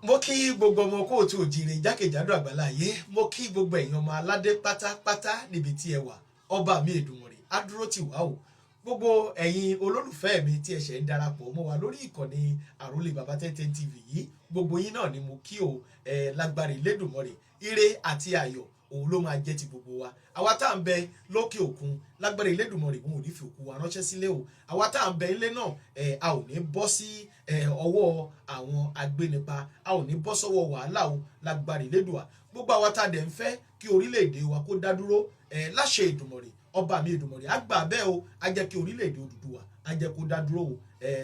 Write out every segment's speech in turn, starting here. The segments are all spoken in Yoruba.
mo kí gbogbo ọmọ kóòtù òjìrè jákèjádò àgbáláyé, mo kí gbogbo ẹ̀yin ọmọ aládé pátápátá níbi tí ẹ wà. Ọba mi Èdùmàrè á dúró tì wá o. Gbogbo ẹ̀yin olólùfẹ́ mi tí ẹ ṣẹ̀ ń darapọ̀ mọ́ wa lórí ìkànnì Àrólé Baba 1010 TV yìí, gbogbo yín náà ni mo kí o. Lágbára Elédùmarè, ire àti ayọ̀ òun ló máa jẹ́ ti gbogbo wa. Àwa tá à ń bẹ lókè òkun, lágbára Elédùmarè òun ò ní fi òkú wa ránṣẹ́ sílé o. Àwa tá à ń bẹ ilé náà, a ò ní bọ́ sí ọwọ́ àwọn agbénipa, a ò ní bọ́ sọ́wọ́ wàhálà o, lágbára Elédùà. Gbogbo àwa tá a dẹ̀ ń fẹ́ kí orílẹ̀-èdè wa kó dá dúró, láṣẹ Èdùmàrè, ọba mi Èdùmàrè á gbà bẹ́ẹ̀ o, á jẹ́ kí orílẹ̀-èdè Odùduwà á jẹ́ kó dá dúró o.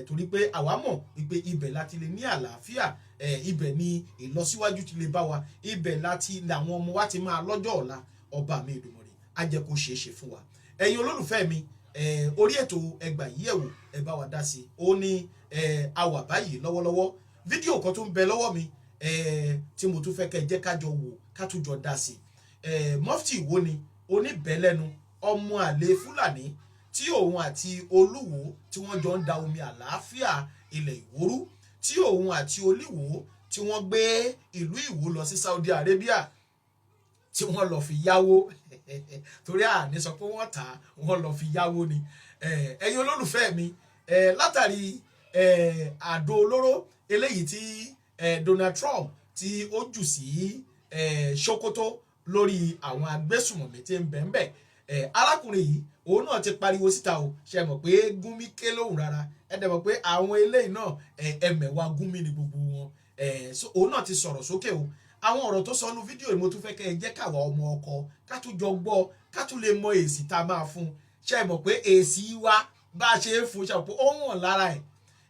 Torí pé àwa mọ̀ wípé ibẹ̀ láti lè ní àlàáfíà, ibẹ̀ ni ìlọsíwájú ti lè bá wa, ibẹ̀ láti làwọn ọmọ wa ti máa lọ́jọ́ ọ̀la. Ọba mi Èdùmàrè á jẹ́ kó ṣeé ṣe fún wa. Ẹ̀yin olólùfẹ́ mi, orí ètò ẹgbà yìí ẹ̀wò ẹ bá wa dá sí i. Ó ní a wà báyìí lọ́wọ́lọ́wọ́. Fídíò kan tó ń bẹ lọ́wọ́ mi tí mo tún fẹ́ kẹ́ jẹ́ ká jọ wò, ká tún jọ dá sí i. Mufti Ìwó ni oníbẹ̀lẹ́nu ọmọ àlè Fúlàní tí òun àti Olúwo tí wọ́n jọ ń da omi àlàáfíà ilẹ̀ Ìwórú, tí òun àti Olúwo tí wọ́n gbé ìlú Ìwó lọ sí Saudi Arabia tí wọ́n lọ fi yáwó torí àní sọ pé wọ́n tà wọ́n lọ fi yáwó ni. Ẹ̀yin olólùfẹ́ mi, látàrí àdó olóró eléyìí tí Donald Trump tí ó jù sí Sokoto lórí àwọn agbésùmọ̀mí tí ń bẹ̀ńbẹ̀, arákùnrin yìí òun náà ti pariwo síta o. Ṣe mọ̀ pé Gúnmi ké lóhùn rárá, ẹ dẹ̀ mọ̀ pé àwọn eléyìí náà ẹ̀mẹ̀wá Gúnmi ni gbogbo wọn. So òun náà ti sọ̀rọ̀ sókè o. Àwọn ọ̀rọ̀ tó sọ nínú fídíò yìí mo tún fẹ́ kẹ́ ẹ jẹ́ káwa ọmọ ọkọ ká tún jọ gbọ́, ká tún lè mọ èsì tá a máa fún. Ṣe mọ̀ pé èsì wa bá a ṣe é fún, ṣe mọ̀ pé ó wọ̀n lára ẹ̀.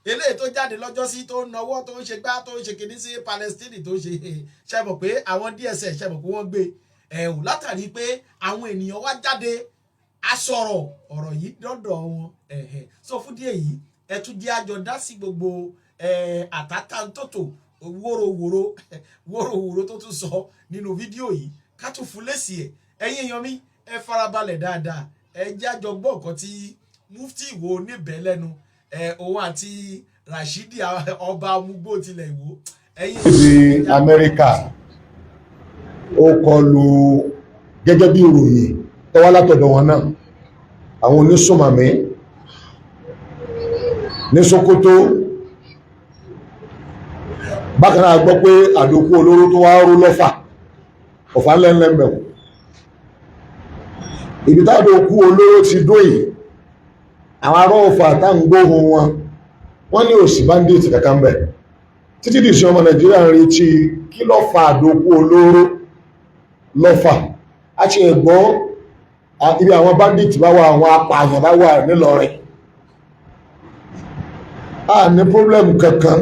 Eléyìí tó jáde lọ́jọ́ sí tó ń nawọ́ tó ń ṣe gbá tó ń ṣe kìíní sí Palestine tó ń ṣe mọ̀ pé àwọn DSS ṣe mọ̀ pé wọ́n gbé ẹ̀hù látàrí pé àwọn ènìyàn wá jáde a sọ̀rọ̀ ọ̀rọ̀ yìí dọ́dọ̀ wọn. So fún díẹ̀ yìí ẹ tún jẹ́ àjọ dá sí gbogbo àtàtàntótò wóróworó tó tún sọ nínú fídíò yìí, ká tún fún lésì ẹ̀. Ẹ̀yin èèyàn mi, ẹ farabalẹ̀ dáadáa, ẹ jẹ́ àjọ gbọ́ nǹkan tí Mufti Ìwó oníbẹ̀lẹ́nu òun àti Rashidi ọba amúgbó tilẹ̀ Ìwó. Ti Amẹ́ríkà ó kọlu gẹ́gẹ́ bí ìròyìn tó wá látọ̀dọ̀ wọn náà, àwọn onísùnmọ̀mí ní Sokoto. Bákan náà gbọ́ pé àdókù olóró tó wá rú lọ́fà, ọ̀fà ńlẹ́ńlẹ́mbẹ̀wò. Ibi tádókù olóró ti dóyè, àwọn ará Ọ̀fà tá ń gbóhùn wọn, wọ́n ní òsì bandit kankan bẹ̀. Títí di ìṣẹ́ ọmọ Nàìjíríà ń retí kí ló fa àdókù olóró lọ́fà. A ṣe ẹ̀gbọ́ ibi àwọn bandit bá wà, àwọn apààyàn bá wà nílọrin. A ní problem kankan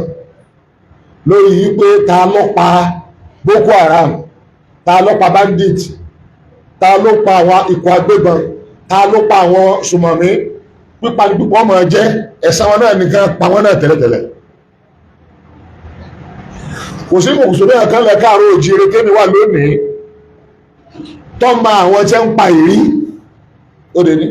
lórí wípé ta ló pa Boko Haram, ta ló pa bandit, ta ló pa àwọn ikọ̀ agbébọn, ta ló pa àwọn sùmọ̀mí. Pípa ní pípọ́ máa jẹ́ ẹ̀san wọn náà nìkan pa wọn náà tẹ́lẹ̀tẹ́lẹ̀. Kò sí mùsùlùmí kan lẹ káàárọ̀ oòjíire kémi wà lónìí tó ma àwọn tí ń pa ìrí ó dé ní.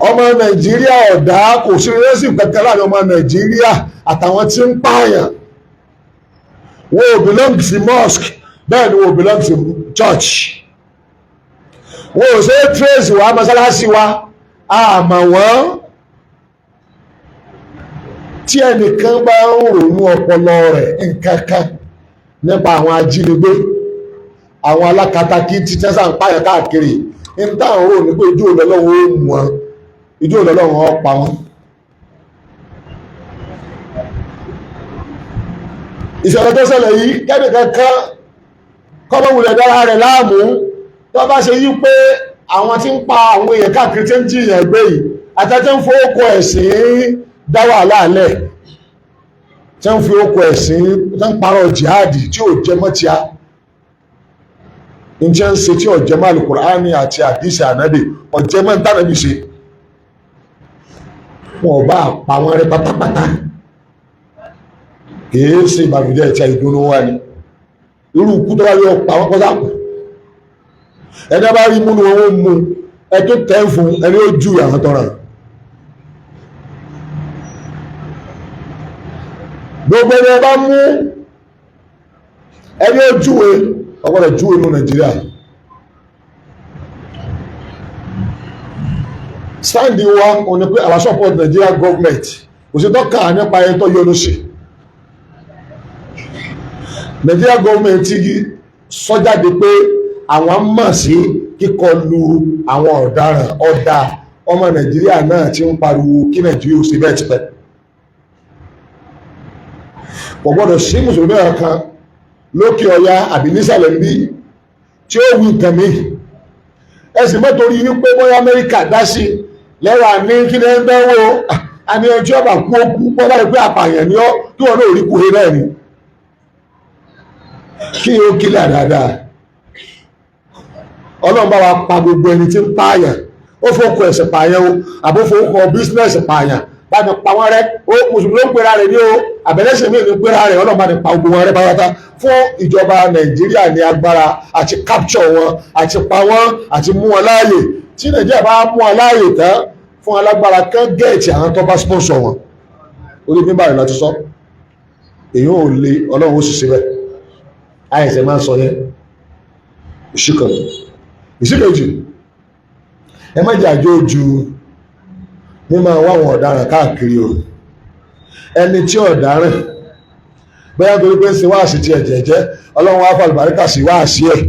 Ọmọ Nàìjíríà ọ̀dá, kò sí rẹ́sì kankan láàrin ọmọ Nàìjíríà àtàwọn tí ń pààyàn. Wọ́n ò belong sí mosque, bẹ́ẹ̀ ni wọ́n ò belong sí church. Wọ́n ò ṣe trace wa mọ́sálásí wa, àmọ́ wọ́n. Tí ẹnìkan bá ń ronú ọpọlọ rẹ̀ nǹkankan nípa àwọn ajínigbé, àwọn alákatakí tí tẹ́sà ń pààyàn káàkiri, ń táwọn rò ní pé ìjọ Ọlọ́run ó mú wọn, ìjọ Ọlọ́run ó pa wọn. Ìṣẹ̀lẹ̀ tó ṣẹlẹ̀ yìí kẹ́nìkankan kọ́mọ̀wùlẹ̀ dára rẹ̀ láàmú. Tó bá ṣe yí pé àwọn tí ń pa àwọn èèyàn káàkiri tí ń jìyàn gbé yìí àtẹ́tẹ́ ń fi ókò ẹ̀sìn dá wàhálà lẹ̀, tí ń fi ókò ẹ̀sìn tó ń parọ́ jihadi tí ò jẹ mọ́ tíá, ń jẹ́ ń ṣe tí ò jẹ mọ́ Al-Qur'ani àti àdísì ànábì, ọ̀jẹ́ mọ́ ń tánàbí ṣe. Wọn ò bá pa wọn rẹ́ pátápátá, kìí ṣe ìbànújẹ́ ìtì ìdùnnú wa ni. Irú ikú tó wá yọ pa wọn kọ́sá kù. Ẹni bá rí múnú wọn ó mú, ẹ tó tẹ́ fún ẹni ó ju àwọn tọ́ra. gbogbo ẹni ẹ bá mú ẹni ó júwe ọgbọ́dọ̀ júwe ní Nàìjíríà. Sáǹdì wa ò ní pé àwọn support Nigeria government kò sí tọ́ka nípa ẹni tó yọnu sí. Nigeria government ti sọ jáde pé àwọn mọ̀ sí kíkọlù àwọn ọ̀daràn ọ̀dà ọmọ Nàìjíríà náà ti ń pariwo kí Nàìjíríà ó ṣe bẹ́ẹ̀ tipẹ́. Kò gbọ́dọ̀ sí mùsùlùmí kan lókè ọya àbí nísàlẹ̀ ń bí tí ó wí nǹkan mi. Ẹ̀sìn mọ́tòrí wípé bóyá Amẹ́ríkà dá sí lẹ́wà ní kí ní ẹgbẹ́ wo àní ẹjọ́ ọba kú ó kú pọ́ láì pé àpààyàn ni ọ́ kí wọ́n náà rí kúrẹ́ náà ni kí ó kílẹ̀ dáadáa. Ọlọ́run bá wa pa gbogbo ẹni tí ń pààyàn ó fòkò ẹ̀sìn pààyàn o àbófòkò bísínẹ́sì pààyàn bá ní pa wọ́n rẹ́ ó mùsùlùmí ló ń pera rẹ̀ ní o àbẹ̀lẹ́sìn mi ní pera rẹ̀ Ọlọ́run bá ní pa gbogbo wọn rẹ́ pátá fún ìjọba Nàìjíríà ní agbára àti capture wọn àti pa wọn àti mú wọn láàyè. Tí Nàìjíríà bá mú wọn láàyè tán fún alágbára kan gẹ̀ẹ́tì àwọn tó bá sponsor wọn orí mímbà rẹ̀ láti sọ èyí ò lè Ọlọ́run ó sì síbẹ̀ àìsẹ̀ máa ń sọ yẹn ìṣíkan ìṣíkejì ẹ má jẹ́ àjọ ojú mímọ wáwọn ọ̀daràn káàkiri o. Ẹni tí ọ̀daràn bóyá torí pé ń ṣe wáàsí ti ẹ̀jẹ̀ jẹ́ Ọlọ́run wá fàlùbáríkà sí wáàsí ẹ̀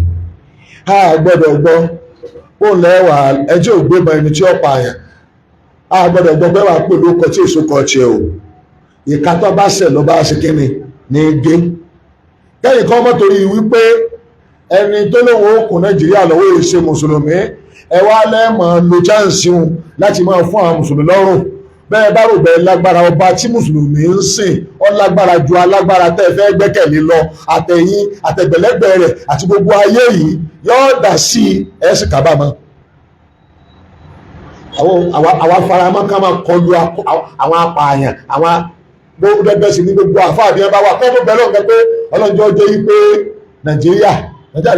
á gbọ́dọ̀ gbọ́ ó lẹ́wà ẹjọ́ ògbébọn ẹni tí ó pààyàn á gbọ́dọ̀ gbọ́ pé wàá pè lóko tí èso kọ tiẹ̀ o. Ìka tó bá ṣẹ̀ ló bá ṣe kíni ní gé. Kẹ́yìn kan mọ́ torí wípé ẹni tó lóun ó kún Nàìjíríà lọ́wọ́ èsè mùsùlùmí ẹ wá lẹ́mọ̀ lo chánsì un láti máa fún àwọn mùsùlùmí lọ́rùn. Bẹ́ẹ̀ bá rò bẹ́ẹ̀ lágbára ọba tí mùsùlùmí ń sìn ó lágbára ju alágbára tẹ́ ẹ fẹ́ gbẹ́kẹ̀lé lọ àtẹ̀yìn àtẹ̀gbẹ̀lẹ́gbẹ̀ rẹ̀ àti gbogbo ayé yìí yóò dà sí ẹ̀ sì kábàámọ̀. Àwọn faramọ́ ká máa kọlu àwọn apààyàn àwọn gbogbo sí ní gbogbo àfáàdé ẹ bá wà kọ́ tó bẹ̀rẹ̀ lọ́nkẹ́ pé ọlọ́njọ́ jẹ́ wípé Nàìjíríà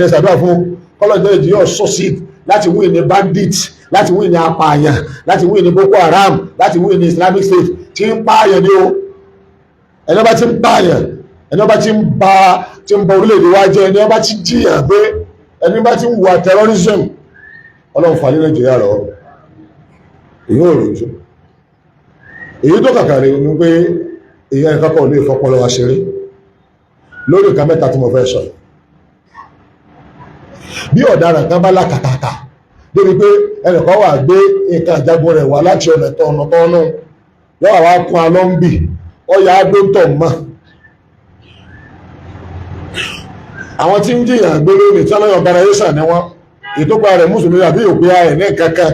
rẹ̀ ṣàdúrà fún kọ́lọ́njọ́ Nàìjíríà succeed láti win ní bandit láti win ní apààyàn láti win ní Boko Haram láti win ní Islamic State tí ń pààyàn ní o. Ẹni ọba tí ń pààyàn ẹni ọba tí ń ba orílẹ̀-èdè wa jẹ́ ẹni ọba tí jiyàn pé ẹni ọba tí ń wà terrorism Ọlọ́run fà ní Nàìjíríà lọ èyí ò rò jù. Èyí tó kàkàrí ní pé èyí ẹ̀ka kan ò lè fọpọlọ wa ṣeré lórí nǹkan mẹ́ta tí mo fẹ́ sọ. Bí ọ̀daràn kan bá lákàtàkà débi pé ẹnìkan wà gbé nǹkan ìjagun rẹ̀ wá láti ọ̀nà tọ̀nà yọ́wà wá kún alọ́mbì ọ̀yà agbóńtọ̀ mọ́. Àwọn tí ń jìyàn gbé lónìí tí wọ́n organization ni wọ́n ìtópa rẹ̀ mùsùlùmí àbí òpin ara ẹ̀ ní kankan.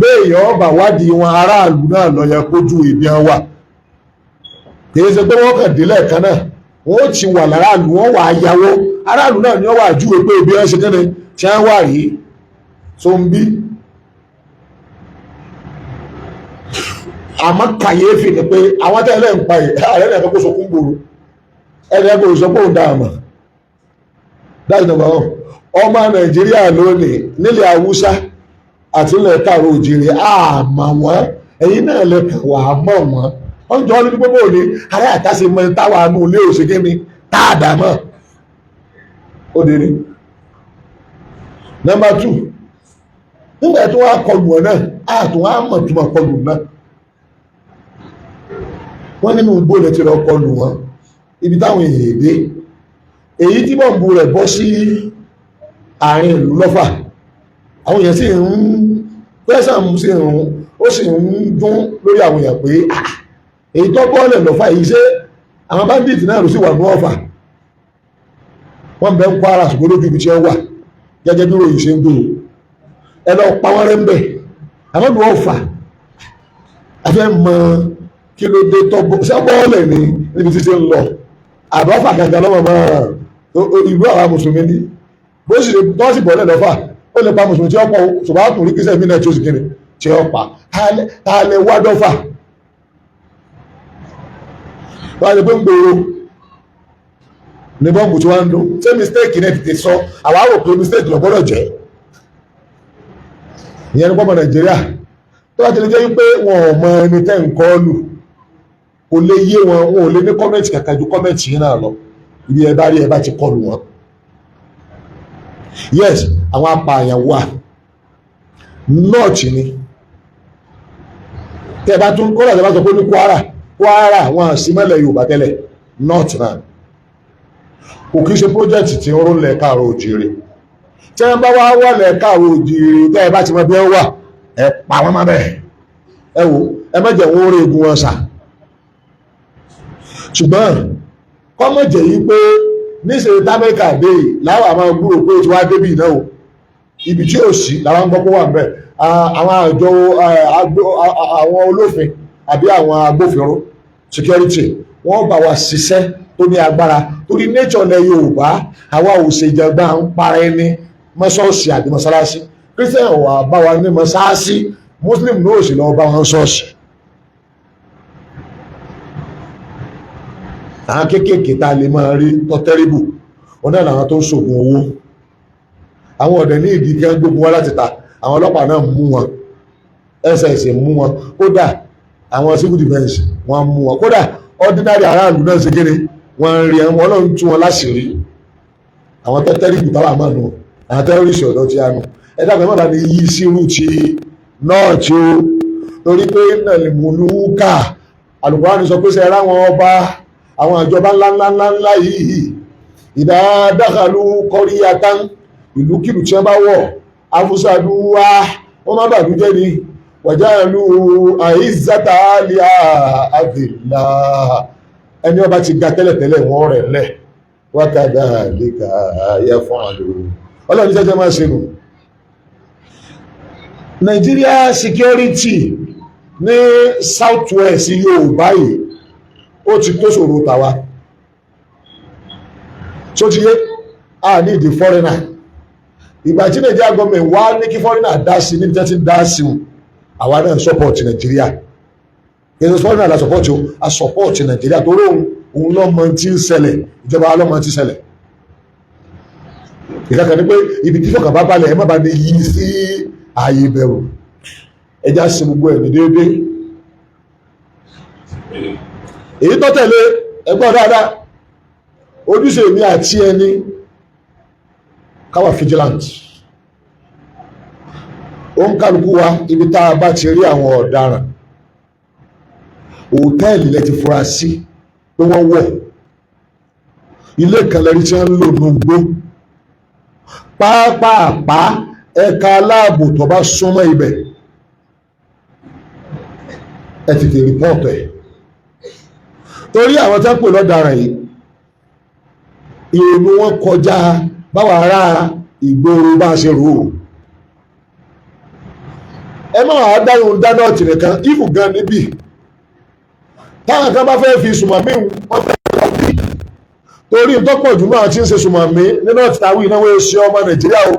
Béèyàn ọba wádìí wọn aráàlú náà lọ yẹ kójú ìbí wa kìí ṣe pé wọ́n kàn délẹ̀ kan náà wọ́n ti wà láráàlú wọ́n wà yàwó aráàlú náà ni wọ́n wà júwe pé ibi ẹ̀ ṣe kéde tí wọ́n wà yìí tó ń bí. Àmọ́ kàyéfì ni pé àwọn tẹ́lẹ̀ ń pa yìí ààrẹ náà kókó sọkún gbòòrò ẹni ẹgbẹ́ òṣèpọ̀ ń dá àmà. That's number one. Ọmọ Nàìjíríà lónìí nílẹ̀ Haúsá àti ilẹ̀ Káàárọ̀ Oòjíire àmà wọn ẹ̀yin náà lẹ́kàn wà á mọ̀ wọn wọ́n jọ ní gbogbo òní ará àtàṣe mọ́ táwà nù ilé òṣèké mi táàdà mọ́ ó dé ní. Number two, nígbà tó wá kọlù ọ̀ náà àtún wá mọ̀ tó máa kọlù náà wọ́n nínú gbóòlẹ̀ tí lọ kọlù wọn ibi táwọn èèyàn dé èyí tí bọ́ǹbù rẹ̀ bọ́ sí àárín ìlú lọ́fà àwọn èèyàn sì ń pẹ́sàn sí ìrùn ó sì ń dún lórí àwọn èèyàn pé èyí tó bọ́ọ̀lẹ̀ lọ́fà yìí ṣe àwọn bandit náà ló sì wà ní ọ̀fà wọ́n bẹ́ ń kó ara ṣùgbọ́n lójú ibi tí ó wà gẹ́gẹ́ bí ròyìn ṣe ń gbòòrò ẹ lọ pa wọ́n rẹ́ ń bẹ̀ àwọn ìlú ọ̀fà afẹ́ mọ kí ló dé tọ́ sẹ́bọ́ọ̀lẹ̀ ní níbi tí ṣe ń lọ àbọ̀fà gàgà lọ́wọ́ mọ́ ìlú àwọn mùsùlùmí ní bó sì tọ́ sí bọ́ọ̀lẹ̀ lọ́fà ó lè pa mùsùlùmí tí ó pọ̀ ṣùgbọ́n àtúrí kí sẹ́mi náà tí ó sì kiri tí ó pa ta lè wá dọ́fà wọ́n á lè pé ń gbòòrò ní bọ́ǹbù tí wọ́n ń dún ṣé mistake náà ti sọ àwọn àrò pé mistake lọ gbọ́dọ̀ jẹ́ ìyẹn ní pọ́pọ̀ Nàìjíríà tó bá ti lè jẹ́ wípé wọn ò mọ ẹni tẹ́ ń kọ́ lù kò lè yé wọn, wọn ò lè ní kọ́mẹ̀ntì kankan ju kọ́mẹ̀ntì yìí náà lọ. Ibi ẹ bá rí ẹ bá ti kọlù wọn. Yes, àwọn apààyàn wà nọ́ọ̀tì ni tẹ́ bá tún kọ́lá tẹ́ bá sọ pé ní Kwara wọn àsìmọ́lẹ̀ Yorùbá tẹ́lẹ̀ nọ́ọ̀tì náà kò kí ṣe project tí ó ń lẹ̀ káàrọ̀ òjìrì. Tí wọ́n bá wá wà lẹ̀ káàrọ̀ òjìrì tẹ́ ẹ bá ti mọ bí wọ́n wà ẹ pa wọ́n má bẹ́ẹ̀. Ẹ wo ẹ má jẹ́ wọ́n rí egun wọn sà. Ṣùgbọ́n kọ́mọ̀ jẹ́ yí pé níṣẹ́ támẹ́kà dé láwọn àmọ́ gbúrò pé tí wá débì náà o ibi tí ó sí làwọn gbọ́ pé wà ń bẹ̀. Àwọn àjọ àwọn olófin àbí àwọn agbófinró security wọ́n bá wa ṣiṣẹ́ tó ní agbára torí nature lẹ Yorùbá àwa ò ṣèjọba ń para ẹni mọ́ṣọ́ọ̀ṣì àti mọ́ṣáláṣí Christian wà bá wa ní mọ́ṣáláṣí Muslim náà sì lọ bá wọn ṣọ́ọ̀ṣì. Àwọn kéékèèké tá a lè máa rí tó tẹ́rìbù wọn náà làwọn tó ń ṣògùn owó. Àwọn ọ̀dẹ̀ ní ìdí kí wọ́n gbógun wá láti ta àwọn ọlọ́pàá náà mú wọn SSS mú wọn kódà àwọn civil defence wọ́n mú wọn kódà ordinary aráàlú náà ṣe kéde wọ́n ń rí wọn náà ń tú wọn láṣìírí. Àwọn tẹ́rìbù táwọn àmọ́ nù àwọn tẹ́rìsì ọ̀dọ́ tí a nù ẹ dàgbẹ́ mọ́ta ní yí sírù ti náà tí ó torí pé náà lè mú lúkà Al-Qur'an sọ pé sẹ́ra wọn ọba àwọn ìjọba ńláńláńlá yìí ìdá dákàlù qaryatan ìlúkìlù tí wọ́n bá wọ̀ afúsàdúwà wọ́n má bàbí jẹ́ ni wàjáàlú àìzàtà àlìyà àdìlà ẹni ọba ti ga tẹ́lẹ̀tẹ́lẹ̀ wọ́n rẹ̀ lẹ̀ wákàdá àlìkà ayẹ fún àlò ọlọ́run jẹ́jẹ́ máa ṣe nù. Nigeria security ní southwest Yorùbá yìí ó ti tó ṣòro tàwa tó ti yé a ní ìdí foreigner. Ìgbà tí Nigeria gọọmenti wá ní kí foreigner dá sí níbi tẹ́tí dá sí wọn àwa náà support Nigeria ìyẹn foreigner la support o a support Nigeria torí òun lọ́mọ tí ń ṣẹlẹ̀ ìjọba lọ́mọ tí ń ṣẹlẹ̀. Ìkàkà ni pé ibi tí fọkàn bá balẹ̀ ẹ má ba ní yí sí ààyè bẹ̀rù ẹja ṣe gbogbo ẹ̀ ní déédéé. Èyí tó tẹ̀lé ẹgbọ́n dáadáa ojúṣe mi àti ẹni káwà vigilant. Ó ń kálukú wa ibi tá a bá ti rí àwọn ọ̀daràn òtẹ́ẹ̀lì lẹ ti fura sí pé wọ́n wọ̀ ilé kan lẹ́rí tí wọ́n ń lò nùgbó pápápá ẹ̀ka aláàbò tó bá súnmọ́ ibẹ̀ ẹ tètè rìpọ́ọ̀tù ẹ̀ torí àwọn tó ń pè lọ́daràn yìí ìrònú wọn kọjá báwa ará ìgboro bá ṣe rò ó. Ẹ má wàá dáhùn dáná ọ̀tì nìkan ìfù gan níbí táwọn kan bá fẹ́ fi sùmọ̀mí wọn fẹ́ lọ bí torí ìtọ́pọ̀ jù náà ti ń ṣe sùmọ̀mí nínú ọ̀tìtàwí ìnáwó ṣe ọmọ Nàìjíríà o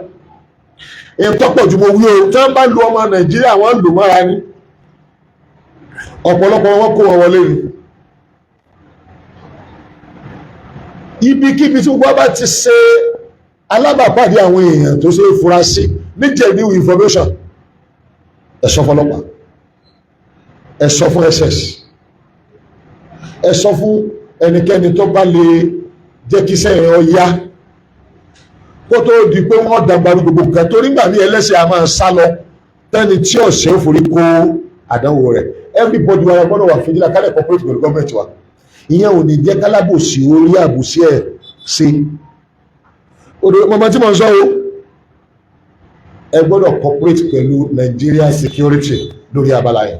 ìtọ́pọ̀ jù mo wí o tí wọ́n bá lu ọmọ Nàìjíríà wọ́n lù mọ́ra ní ọ̀pọ̀lọpọ̀ wọn kó wọn wọlé ni. Ibikíbi tí gbogbo bá ti ṣe alábàápàdé àwọn èèyàn tó ṣe é fura sí níjẹ̀ new information ẹ sọ fọ́lọ́pàá ẹ sọ fún SS ẹ sọ fún ẹnikẹ́ni tó bá lè jẹ́ kí sẹ́yìn ọ yá kó tó di pé wọ́n dàgbàrú gbogbo nǹkan torí gbà ní ẹlẹ́sẹ̀ a máa sá lọ tẹ́ni tí ọ̀sẹ̀ ò forí kó àdánwò rẹ̀ everybody wa gbọ́dọ̀ wà fìdílà kálẹ̀ corporate pẹ̀lú gọ́ọ̀mẹ̀ntì wa ìyẹn ò ní jẹ́ kálábòsí orí àbòsí ẹ̀ ṣe odò mọ̀mọ́ tí mo ń sọ o ẹ gbọ́dọ̀ cooperate pẹ̀lú Nigeria security lórí abala yẹn.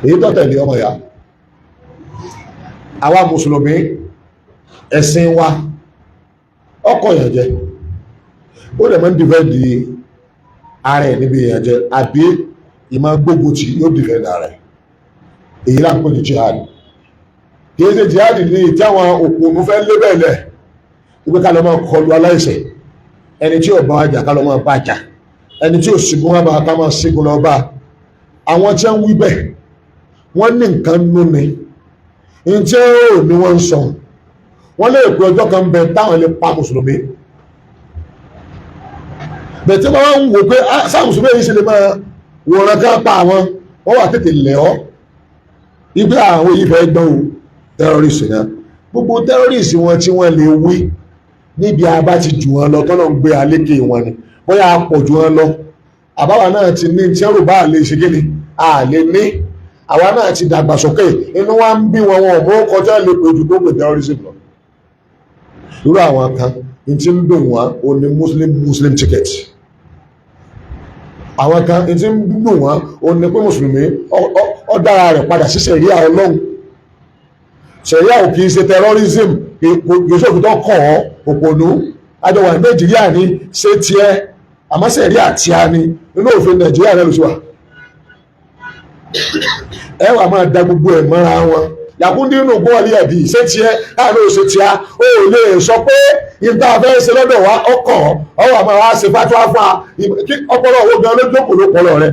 Èyí tó tẹ̀lé ọmọ ya àwa mùsùlùmí ẹ̀sìn wa ọkọ̀ yẹn jẹ́ ó dẹ̀ máa ń dìfẹ́ǹdì ara ẹ̀ níbi yẹn jẹ́ àbí ìmọ̀ gbógun tí yóò dìfẹ́ǹdì ara ẹ̀ èyí là ń pè ní jihad kì í ṣe jihad ní ìtí àwọn òkùnrin fẹ́ lébẹ̀lẹ̀ wípé ká lọ máa kọlu aláìṣẹ̀ ẹni tí ò bá wájà ká lọ máa bá jà ẹni tí ò sígun wá bá ká máa sígun lọ bá àwọn tí wọ́n wí bẹ́ẹ̀ wọ́n ní nǹkan nú ni ní tí ó ní wọ́n ń sọ wọ́n lè pé ọjọ́ kan bẹ táwọn lè pa mùsùlùmí bẹ̀tí wọ́n ń wò pé sáà mùsùlùmí yìí ṣe lè máa wòran ká pa àwọn wọ́n wà tètè lẹ̀ ọ́ ibi àwọn yìí fẹ́ gbọ́n o terrorist náà gbogbo terrorist wọn tí wọ́n lè wí níbi abá ti jù wọn lọ tọ́nà ń gbé alékè wọn ni bóyá a pọ̀ jù wọn lọ àbáwa náà ti ní tí ẹrù bá lè ṣe kí ni a lè ní àwa náà ti dàgbàsókè inú wa ń bí wọn wọn mú kọjá lè pè ju tó pè terrorism lọ lórí àwọn kan n ti ń dùn wọn ò ní muslim ticket àwọn kan n ti ń dùn wọn ò ní pé mùsùlùmí ó dára rẹ̀ padà sí ṣẹ̀ríà Ọlọ́run ṣẹ̀ríà ò kì í ṣe terrorism gbèsè òfin tó kọ̀ ọ́ òpònú àjọwà Nàìjíríà ní ṣé tiẹ̀ àmọ́ ṣẹ̀ríà tíá ni nínú òfin Nàìjíríà náà ló ṣe wà ẹ wà máa da gbogbo ẹ̀ mọ́ra wọn yàkúndí nínú gbọ́wọ́lì ẹ̀dì ṣé tiẹ̀ láàrin òṣè tíá ó lè sọ pé ìta fẹ́ ṣe lọ́dọ̀ wa ọkọ̀ ọwọ́ àmọ́ wa ṣe fatuwa fún wa ọpọlọ owó gan lójókòó lópọlọ rẹ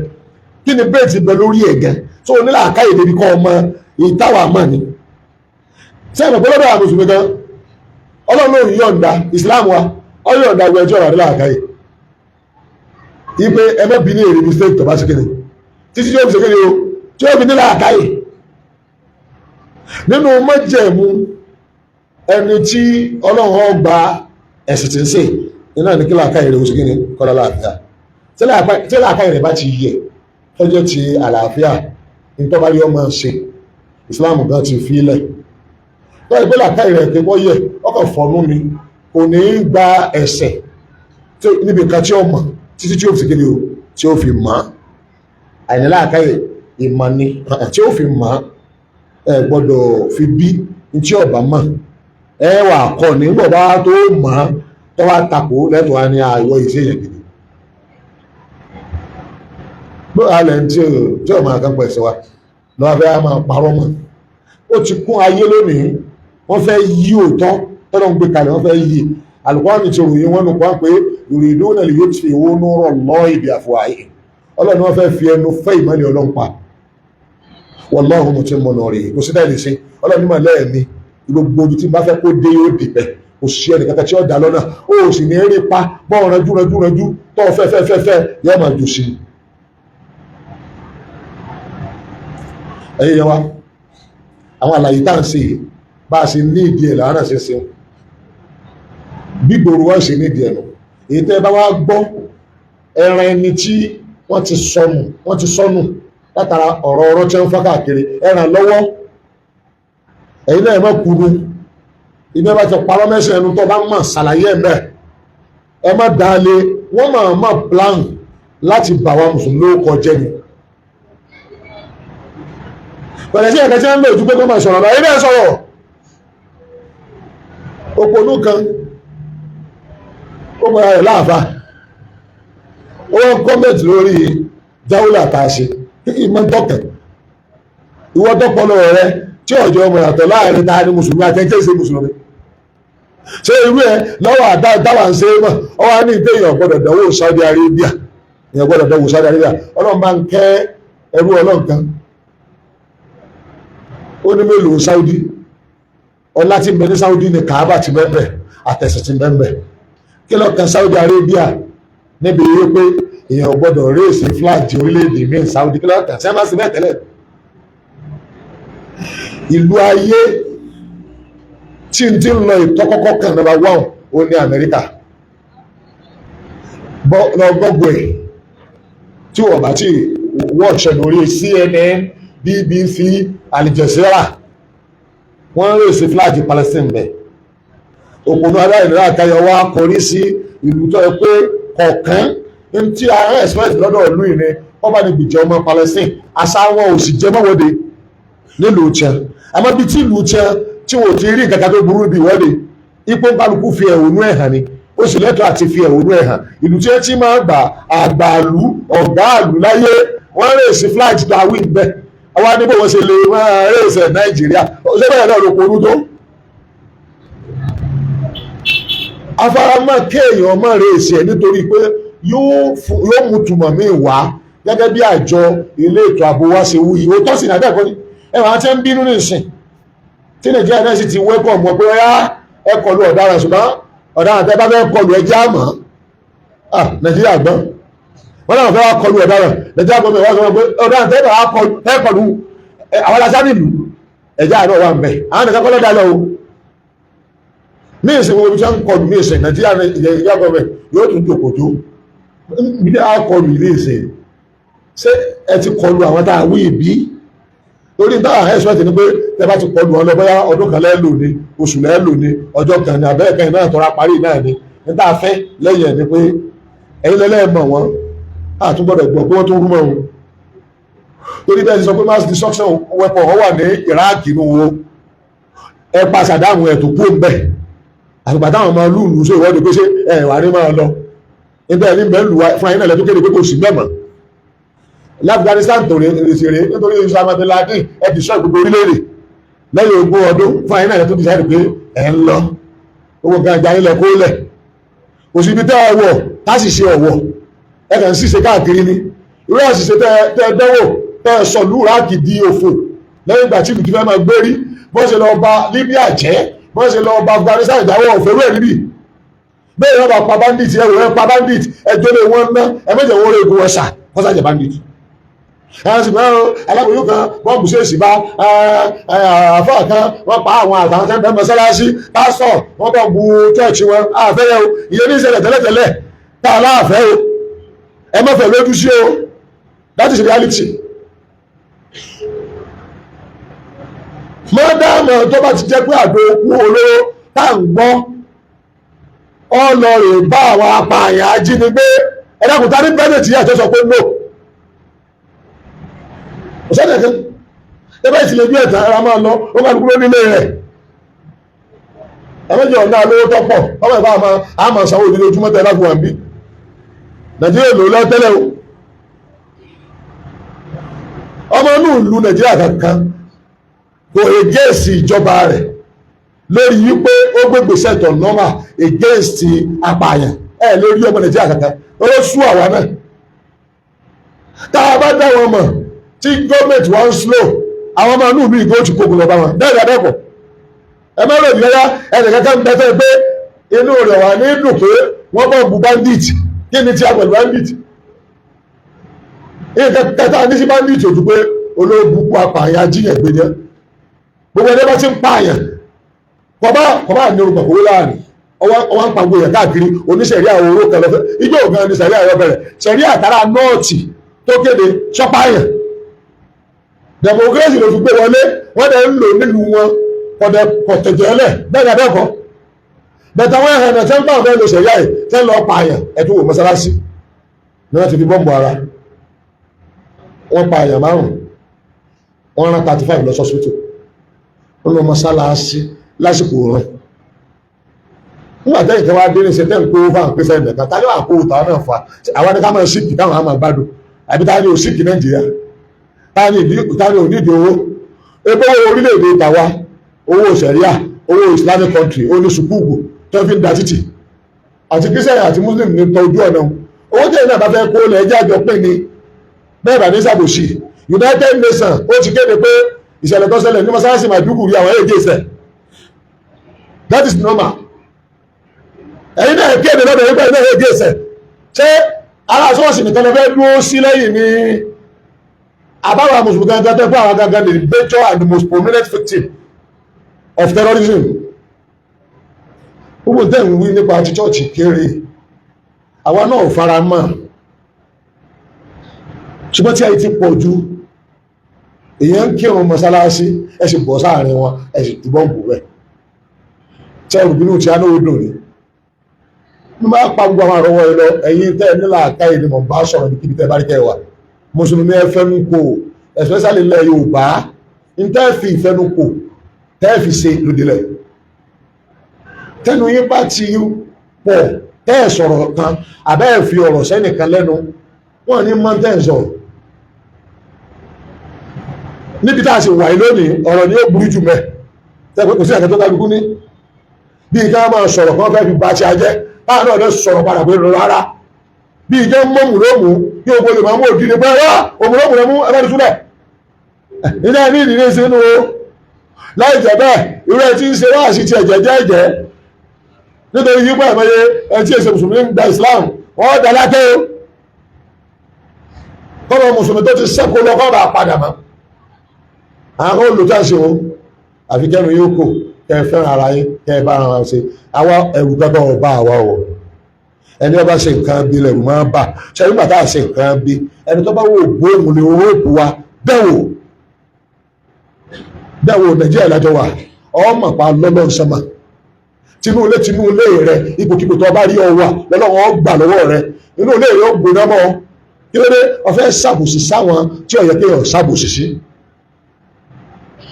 kí ni bẹ́ẹ̀ ti bẹ lórí ẹ̀ gan tó o nílò àkáyè débi kọ́ ọmọ ìtawà mọ̀ ni sẹ́yìn pé lọ́dọ̀ àwọn mùsùlùmí gan Ọlọ́run yọ̀ǹda Islam wa ọ̀yọ̀ǹda gbẹ ẹjọ́ rà nílò àkáyè ipe ẹmẹ́ bí ní èrè mistake tó bá ṣe kéde títí tí ó fi ṣe kéde o tí ó fi nílò àkáyè nínú májẹ̀mú ẹni tí Ọlọ́run ọgbà ẹ̀sìn tí ń ṣe iná ní kílà àkáyè rẹ̀ oṣù kí ni kọ́lá láàfíà tí àkáyè rẹ̀ bá ti yẹ tọ́jọ́ ti àlàáfíà nítorí bá rí ọmọ ṣe Islam gan ti fi ilẹ̀ tọ́jú pé làkáyè rẹ̀ pé wọ́n yẹ ọkọ̀ fọ́nú ni kò ní í gba ẹ̀ṣẹ̀ níbi kan tí ó mọ̀ títí tí ó fi kéde o tí ó fi mọ̀ àìní làkáyè ìmọ̀ ni tí ó fi mọ̀ ẹ gbọ́dọ̀ fi bí ní tí ọba mọ̀ ẹ wà kọ́ nígbà bá tó mọ̀ tó wá takò lẹ́tọ̀ wá ní àìwọ̀ ìṣèyàn gidi bó alẹ́ tí ọmọ àkànpọ̀ ẹ̀sẹ̀ wa lọ́wọ́ fẹ́ máa parọ́ mọ́ ó ti kún ayé lónìí wọ́n fẹ́ yí òótọ́ tọ́lọ́ ń gbé kalẹ̀ wọ́n fẹ́ yí Al-Qur'ani ti ròyìn wọn nùkọ́ pé yuriduna liyutfi'u nura Allahi bi afwahihim Ọlọ́run wọ́n fẹ́ fi ẹnu fẹ́ ìmọ́lẹ̀ Ọlọ́run pa wallahu mutimmu nurihi kò sí dáì lè ṣe Ọlọ́run nímọ̀ lẹ́ẹ̀mí gbogbo ojú tí bá fẹ́ kó dé yóò dìbẹ̀ kò sí ẹnì kankan tí ó dá lọ́nà ó sì ní eré pa bọ́ ranjú tó fẹ́ yóò máa jù sí ẹ̀yẹ yẹn wa àwọn àlàyé tá à ń ṣe bá a ṣe ní ìdí ẹ̀ làwọn náà ṣe ṣeun bí gbòòrò wá ṣe ní ìdí ẹ̀ nù èyí tẹ́ bá wá gbọ́ ẹran ẹni tí wọ́n ti sọnù látara ọ̀rọ̀ tí wọ́n fọ́ káàkiri ẹran lọ́wọ́ ẹ̀yin náà ẹ̀ má kúrú ibi bá ti parọ́ mẹ́sìn ẹnu tó bá mọ̀ ṣàlàyé ẹ̀ bẹ́ẹ̀ ẹ má dáálé wọ́n máa plan láti bà wá mùsùlùmí lórúkọ jẹ́ ni pẹ̀lẹ́ sí ẹ̀kẹ́ tí wọ́n lè jú pé kọ́ máa sọ̀rọ̀ lọ ilé sọ̀rọ̀ òpònú kan ó mọ̀ra rẹ̀ láàfá ó wọ́n kọ́mẹ̀tì lórí jáwúlà tàṣe ìmọ̀ tọ́kẹ̀ ìwọ́ tọ́pọ̀lọ rẹ̀ tí ọjọ́ ọmọ ìyàtọ̀ láàrin ta ní mùsùlùmí àtẹ́jẹ́ ìṣe mùsùlùmí ṣé irú ẹ lọ́wọ́ àdáwà ń ṣe mọ̀ ọwọ́ ní ìdé èèyàn gbọ́dọ̀ dánwò Saudi Arabia èèyàn gbọ́dọ̀ dánwò Saudi Arabia Ọlọ́run bá ń kẹ́ ẹrú Ọlọ́run kan ó ní mélòó Saudi ọlá tí ń bẹ ní Saudi ní Kaaba ti bẹ́ẹ̀ àtẹ̀sẹ̀ ti bẹ́ẹ̀ kí ló kan Saudi Arabia níbi yìí pé èèyàn gbọ́dọ̀ réèsì flag orílẹ̀-èdè mi Saudi kí ló kan sẹ́ńbà sí bẹ́ẹ̀ tẹ́lẹ̀ ìlú ayé tí ń ti ń lọ ìtọ́kọ́kọ́ kan number 1 ó ní Amẹ́ríkà lọ gbọ́gbọ́ ẹ̀ tí wọ́n bá ti wọ́ọ̀ṣẹ̀ lórí CNN BBC Al Jazeera wọ́n rèsì fúláàgì Palestine bẹ̀ òpònú aláìlera àtayọ wa kọrí sí ìlú tó yẹ pé kọ̀ọ̀kan ní tí ara express lọ́dọ̀ ìlú ìrìn wọ́n bá ní gbìjẹ́ ọmọ Palestine àṣà wọn ò sì jẹ́ mọ́wọ́de nílùú tiẹ̀ àmọ́ bí tí ìlú tiẹ̀ tí wọ́n ti rí nǹkan tó burú bí ìwọ́de ipò kálukú fi ẹ̀hónú ẹ̀ hàn ni ó sì lẹ́tọ̀ọ́ àti fi ẹ̀hónú ẹ̀ hàn ìlú tiẹ̀ tí máa gbà àgbàlú ọ̀gáàlú láyé wọ́n rèsì fúláàgì tó àwìn bẹ́ẹ̀ àwọn adébò wọ́n ṣe lè máa rèsẹ̀ Nàìjíríà ṣé bẹ́ẹ̀ náà ló porú tó afaramọ́ kéèyàn mọ́ rèsì ẹ̀ nítorí pé yóò mú túmọ̀ míì wá gẹ́gẹ́ bí àjọ ilé ètò ààbò wa ṣe wú yìí ó tọ́ sí ní abẹ́ẹ̀kọ́ ni ẹ̀wọ̀n àti ń bínú nìsín tí Nàìjíríà náà sì ti wẹ́pọ̀ mọ́ pé ọ̀yá ẹ kọlù ọ̀daràn ṣùgbọ́n ọ̀daràn tẹ́ bá fẹ́ kọlù ẹ jẹ́ àmọ́ Nàìjíríà gbọ́n wọ́n náà fẹ́ wá kọlù ọ̀daràn Nàìjíríà gbọ́n mi wá sọ pé ọ̀daràn tẹ́ bá kọlù àwọn aláṣà nílùú ẹ̀já àná wà ń bẹ̀ àwọn nìkan kọ́ lọ́dà lọ o ní ìsìn wo tí wọ́n ń kọlù ní ìsìn Nàìjíríà ìyá gọ́ọ̀mẹ̀ yóò tún jòkòtó bí a kọlù ilé ìsìn ṣé ẹ ti kọlù àwọn tá a wí ìbí torí táwọn ẹ̀ṣọ́ ti ní pé tẹ bá ti kọlù wọn lọ bóyá ọdún kan lẹ́lò ní oṣù lẹ́lò ní ọjọ́ kan ní abẹ́rẹ́ kan náà tọ́ra parí náà ni ní tá a fẹ́ lẹ́yìn ẹ̀ ni pé ẹ̀yin lẹ́lẹ́mọ̀ wọn àtúgbọ́dọ̀ gbọ́ pé wọ́n tún rúmọ̀ wọn torí bẹ́ẹ̀ ti sọ pé mass destruction weapon wọ́n wà ní Iraq ní wo ẹ pa Saddam ẹ̀ tó kú ń bẹ̀ àtùgbà táwọn ọmọ lùlù sí ìwọ́de pé ṣé ẹ wà ní máa lọ nígbà ẹni bẹ́ẹ̀ lù wá fún ayé náà lẹ́tọ́ kéde pé kò sí gbẹ̀mọ̀ l'Afghanistan tó rè ṣeré nítorí Osama bin Laden ẹ ti sọ ìgbogbo orílẹ̀-èdè lẹ́yìn ogún ọdún fún ayé náà lẹ́tọ́ ti sáré pé ẹ ń lọ owó kan ajá ilẹ̀ kó lẹ̀ kò sí ibi tẹ́ ọwọ́ tá sì ṣe ọwọ́ ẹ kàn sí ṣe káàkiri ni irú àṣìṣe tẹ́ dẹ́wò tẹ́ sọ lúráàkì di òfò lẹ́yìn ìgbà tí ìbùkún fẹ́ máa gbérí bọ́n ṣe lọ bà Libya jẹ́ bọ́n ṣe lọ bà Afghanistan ìdáwọ́ òfèrú ẹ̀ níbì bẹ́ẹ̀ ni wọ́n bá pa bandit ẹ̀ pa bandit ẹjọ́ lé wọn ná ẹ méjì wọn rẹ̀ egun ọ̀sà kọ́sà jẹ́ bandit àwọn sì máa aláboyún kan wọ́n bù sí èsì bá àfáà kan wọ́n pa àwọn àtàwọn tẹ́ bẹ́ẹ̀ mọ́sálásí pásọ̀ wọ́n bá bu chọ́ọ̀chì wọn àfẹ́yẹ o ìyẹn ní ìṣẹ̀lẹ̀ tẹ́lẹ̀tẹ́lẹ̀ tá a láàfẹ́ o ẹ má fẹ́ lójú sí o that is reality. mọ́dàmọ́ tó bá ti jẹ́ pé àdó okú olóró tá à ń gbọ́ ọlọ́rẹ̀ bá àwọn apààyàn ajínigbé ẹ̀dàkùntà ní bẹ́ẹ̀ tí yàtọ̀ sọ pé no ọ̀sẹ́dẹ̀ kan ẹgbẹ́ ìtìlẹ̀ bí ẹ̀ta ara máa lọ ó máa dúró nílé rẹ̀ ẹ̀mẹ́jọ ọ̀nà lówó tọ́pọ̀ ọmọ ìbá àmà sanwó ìdílé ojúmọ́ tẹ́lá fún wọn bí Nàìjíríà lò lọ tẹ́lẹ̀ o ọmọ inú ìlú Nàìjíríà kankan kò against ìjọba rẹ̀ lórí wípé ó gbégbèsè tó normal against apààyàn lórí ọmọ Nàìjíríà kankan ó sú àwa náà tá a bá dá wọn mọ̀ tí gọ́ọ̀mẹ̀ntì wọ́n ń slow àwọn ọmọ inú ìlú ìgbó ti kókò lọ bá wọn bẹ́ẹ̀ dẹ́kọ̀ ẹ má rò ìlera ẹnì kankan ń bẹ́tẹ̀ pé inú rẹ̀ wà ní dùn pé wọ́n bọ̀ bu bandit kí ni tí a pẹ̀lú bandit nǹkan kẹta ní sí bandit ò dùn pé olóògùn kó apààyàn ajíyàn gbé jẹ́ gbogbo ẹni bá ti ń pààyàn kọ̀bá ní orúkọ kòwé láàrin ọwọ́ ń pàgbó yẹn káàkiri oníṣẹ̀rí àwọn oró kan lọ́fẹ́ ijó ògan ní sẹ̀rí àyọ̀ bẹ̀rẹ̀ sẹ̀rí àtàrà nọ́ọ̀tì tó kéde ṣọ́páyàn democracy ló fi gbé wọlé wọ́n dẹ̀ ń lò nílùú wọn kọ̀tẹ̀jẹ̀lẹ̀ bẹ́ẹ̀ dẹ́kọ̀ bẹ̀tà wọn ẹ̀hẹ̀nà tẹ́ ń bá ọ̀fẹ́ lò sẹ̀rí àyè tẹ́ lọ pààyàn ẹ̀tún wò mọ́sálásí ni wọ́n ti fi bọ́ǹbù ara wọ́n pààyàn 5 wọ́n rán 35 lọ sọ́sítò wọ́n lọ mọ́sálásí lásìkò rẹ̀ nígbà tẹ́yìn tẹ́wàá dé ní ṣe tẹ́ ń kó fáwọn pẹ́sẹ̀ ẹ̀mẹ̀ta tàbí wà kó òtà náà fa àwọn ní ká máa síkì táwọn á máa gbádùn àbí táwọn ní òsíkì Nàìjíríà táwọn ò nídìí owó epo orílẹ̀-èdè tàwa owó sẹ̀ríà owó Islamic country owó sùkúùgbò tó fi ń da títì àti Christian àti Muslim ní tọ́jú ọ̀nà owó tẹ́yìn náà bá fẹ́ kó lẹ̀ ẹjẹ́ àjọ pé ní bẹ́ẹ̀ bá ní sàbòsí United Nations ó ti kéde pé ìṣẹ̀lẹ̀ tó ṣẹlẹ̀ ní mọ́sálásí Maiduguri àwọn èdè ìṣẹ̀ that is normal ẹ̀yin náà kéde lọ́dọ̀ nípa ilé èdè ìṣẹ̀ ṣé ara ṣọ́ọ̀ṣì nìkan lọ fẹ́ dúró sí lẹ́yìn ní àbáwá mùsùlùmí gangan tẹ́ fún àwọn gangan the major and the most prominent victim of terrorism gbogbo tẹ́ ń wí nípa ti chọ́ọ̀chì kéré àwa náà ò fara mọ́ ṣùgbọ́n tí a ti pọ̀ ju èèyàn ń kírun mọ́sálásí ẹ sì bọ́ sáàrin wọn ẹ sì túbọ̀ ń bù rẹ̀ tẹ́ ìrùbínú tí a náà ó dùn ní ní máa pa gbogbo àwọn àrọwọ́ ẹ lọ ẹ̀yin tẹ́ nílà àkáyè ni mọ̀ bá sọ̀rọ̀ níbi tẹ́ bá rí kẹwà mùsùlùmí ẹ fẹ́nu kò especially ilẹ̀ Yorùbá ń tẹ́ fi ìfẹ́nu kò tẹ́ fi ṣe lòdìlẹ̀ tẹ́nu yín bá ti pọ̀ tẹ́ ẹ̀ sọ̀rọ̀ kan àbẹ́ ẹ̀ fi ọ̀rọ̀ sẹ́nìkan lẹ́nu wọ́n ní mountain sọ̀rọ̀ níbi tá a sì wà lónìí ọ̀rọ̀ ni ó burú jù mẹ́ tẹ́gbẹ́ kò sí ẹ̀kẹ́ tó kálukú ní bí i ká máa sọ̀rọ̀ kan fẹ́ fi bá ti ajẹ́ báà náà lẹ́ sọ̀rọ̀ padà pé rárá bí i jẹ́ mọ́ mùlómù bí o gbọ́dọ̀ máa mú òdìdí pé wá òmùlómù rẹ̀ mú ẹgbẹ́ni súnlẹ̀ ilé ní ìdílé sínú o láì jẹ́ bẹ́ẹ̀ irú ẹ tí ń ṣe wáàsí ti ẹ̀jẹ̀ jẹ́ ẹ̀jẹ̀ nítorí yípo ẹ̀mọye ẹ tí èsè mùsùlùmí ń gba Islam wọ́n dá lákẹ́ o kọ́mọ mùsùlùmí tó ti sẹ́kọ̀ọ́ lọ kọ́ bá padà mọ́ àwọn olùtàṣe wọn àfi kẹnu yóò kò kẹ fẹ́ràn ara yín kẹ bá ara wọn ṣe àwa ẹrù gbẹgbẹ ọba àwa o ẹni ọba ṣe nǹkan bí lẹrù máa bà ṣe nígbà tá a ṣe nǹkan bí ẹni tó bá wò gbóòmù ni owó òkú wa bẹ́ẹ̀ wò Nàìjíríà lájọ wà ọmọ pa lọ́lọ́run sọ́mà tinú ilé rẹ ipòkípò tó bá rí ọ wà lọ́lọ́run gbà lọ́wọ́ rẹ inú ilé rẹ ó gbóná mọ́ kí ló dé ọ̀fẹ́ ṣàbòsí sáwọn tí ó yẹ kí èèyàn ṣàbòsí sí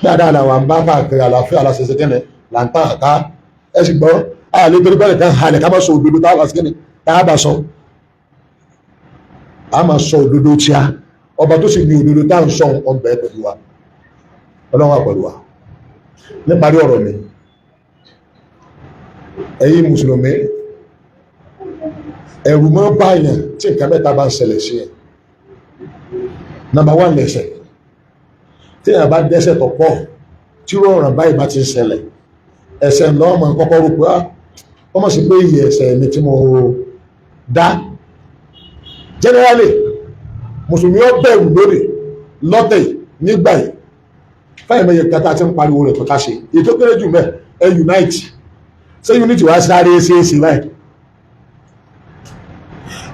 dáadáa làwọn bá káàkiri àlàáfíà aláṣẹṣẹ kẹ́nẹ̀ là ń tàn àká ẹ sì gbọ́ àlè torí bẹ́ẹ̀ kan halẹ̀ ká má sọ òdodo tá a bá sí kẹ́nẹ̀ tá a bá sọ a máa sọ òdodo tí a ọba tó sì ní òdodo tá à ń sọ ọbẹ̀ pẹ̀lú wa ọlọ́wà pẹ̀lú wa níparí ọ̀rọ̀ mi ẹ̀yin mùsùlùmí ẹ̀rù máa ń báyàn tí nǹkan mẹ́ta bá ń ṣẹlẹ̀ sí ẹ̀ nàmbà wà lẹ́sẹ̀ tí èèyàn bá dẹ́ṣẹ̀ tó pọ̀ tí rọrùn báyìí bá ti ń ṣẹlẹ̀ ẹ̀ṣẹ̀ lọ́mọ kọ́kọ́ rò pé wọ́n mọ̀ sí pé iye ẹ̀ṣẹ̀ mi tí mo dá generally mùsùlùmí ó bẹ̀rù lónìí lọ́tẹ̀ nígbà yìí fáyìn mẹ́yẹ kẹta tí ń pariwo rẹ̀ pẹ̀ká ṣe ètò kéré jù mẹ́ ẹ unite ṣé unity wá sáré ṣeéṣe báyìí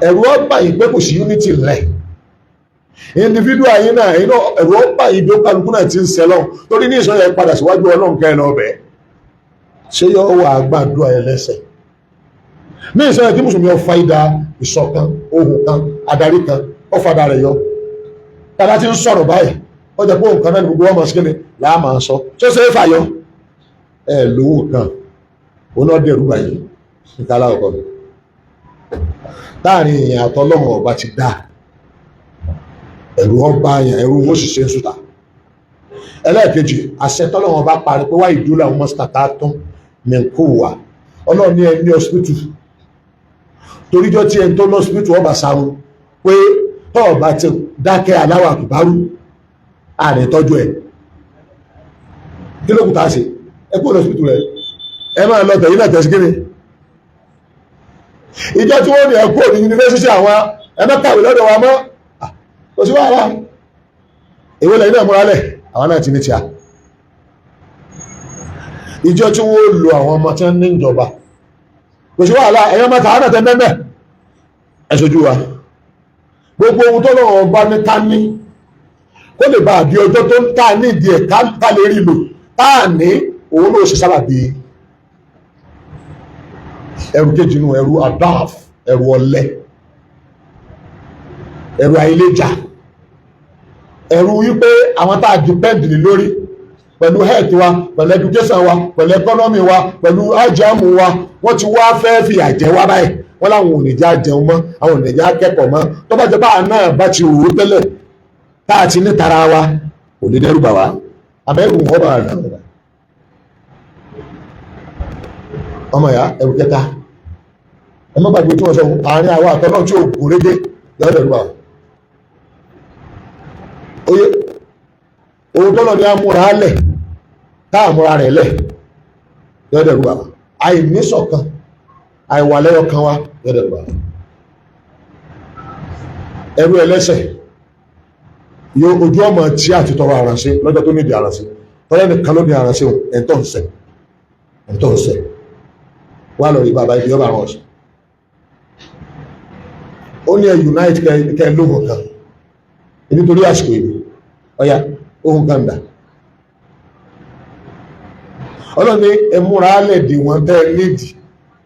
ẹ̀rù ọba yìí pé kò sí unity lẹ̀ individual yìí náà ẹ̀rù ọba yìí bí ó kálukú náà ti ń sẹ́lọ̀ torí ní ìsọ̀yẹ padà síwájú ọlọ́run kẹ́ lọ bẹ́ẹ̀ ṣé yọ wà gbàdúrà ẹlẹ́sẹ̀ ní ìsọ̀yẹ tí mùsùlùmí ọ̀fà ìdá ìṣọ̀kan ohun kan adarí kan ọ̀fàdà rẹ̀ yọ tàbá ti ń sọ̀rọ̀ báyìí wọ́n jẹ́ pé òun kan náà ní gbogbo ọmọ sí kíni làá máa sọ tó ṣe é fàyọ ẹ lówó kan òun náà dẹ̀rù báyìí níta aláwọ̀kọ́ mi láàrin èèyàn àtọ́lọ́mọ ọba ti dá ẹ̀rù ọba àyàn ẹ̀rù owó ṣiṣẹ́ sùtà ẹlẹ́ẹ̀kejì àṣẹ tọ́lọ́mọ ọba parí pé wá ìdúró àwọn mọ́sítàtà tó mẹ́kó wà ọlọ́run ní ẹni ọsibítù toríjọ́ tí ẹni tó lọ́sibítù ọba sáwọn pé tọ́ọ̀bá ti dákẹ́ aláwọ̀ àkùbárù ààrẹ tọ́jú ẹ̀ kí ló kù tá a ṣe ẹ kúrò lọ́sibítù rẹ̀ ẹ máa lọ tẹ̀yìn náà tẹ̀sí kíni ìjọ tí wọ́n ní ẹ̀kọ́ ní yunifásitì àwọn ẹ̀mẹ́kàwé lọ́dọ̀ wa mọ́ kò sí wàhálà èwe lẹ́yìn náà múra lẹ̀ àwọn náà ti ní tíá ìjọ tí wọ́n lo àwọn ọmọ tí wọ́n ní ìjọba kò sí wàhálà ẹ̀yọ́ mẹ́ta àwọn náà tẹ́ mẹ́mẹ́ ẹ ṣojú wa gbogbo ohun tó lọ́wọ́ bá ní ká ní kó lè bá àbí ọjọ́ tó ń ká ní ìdí ẹ̀ ká lè rí lò táà ní òun ló ṣe sábàbí ẹrù kejì nù ẹrù adáf ẹrù ọ̀lẹ ẹrù àìlèjà ẹrù wípé àwọn tá a depend ní lórí pẹ̀lú health wa pẹ̀lú education wa pẹ̀lú economy wa pẹ̀lú ajamu wa wọ́n ti wá fẹ́ fi àjẹ́ wá báyìí wọ́n láwọn ò ní já jẹun mọ́ àwọn ò ní já kẹ́kọ̀ọ́ mọ́ tó bá jẹ́ bá náà bá ti rò ó tẹ́lẹ̀ tá a ti ní tara wa kò lè dẹ́rù bà wá abẹ́rù wọ́n bá rà ọmọ ya ẹrù kẹta ẹ má gbàgbé tí wọ́n sọ àárín àwọn àtọ́nà tí ó gùn régé lọ́dẹ̀ lọ́wọ́ oye ohun tọ́nà ni a múra lẹ̀ táà múra rẹ̀ lẹ̀ lọ́dẹ̀ lọ́wọ́ àìníṣọ̀kan àìwà lẹ́yọ kan wá lọ́dẹ̀ lọ́wọ́ ẹrú ẹlẹ́sẹ̀ yóò ojú ọmọ tí a ti tọrọ àrànṣe lọ́jọ́ tó nídìí àrànṣe tọ́lẹ́ nìkan ló ní àrànṣe ẹ̀ntọ́ ń sẹ̀ wà lórí bàbá ibi ọba àwọn ọ̀sán ó ní ẹ unite kẹ lóhùn kan nítorí àsìkò ìlú ọya ohun kan dà ọlọ́ni ẹmúra alẹ́dì wọn tẹ́ nídìí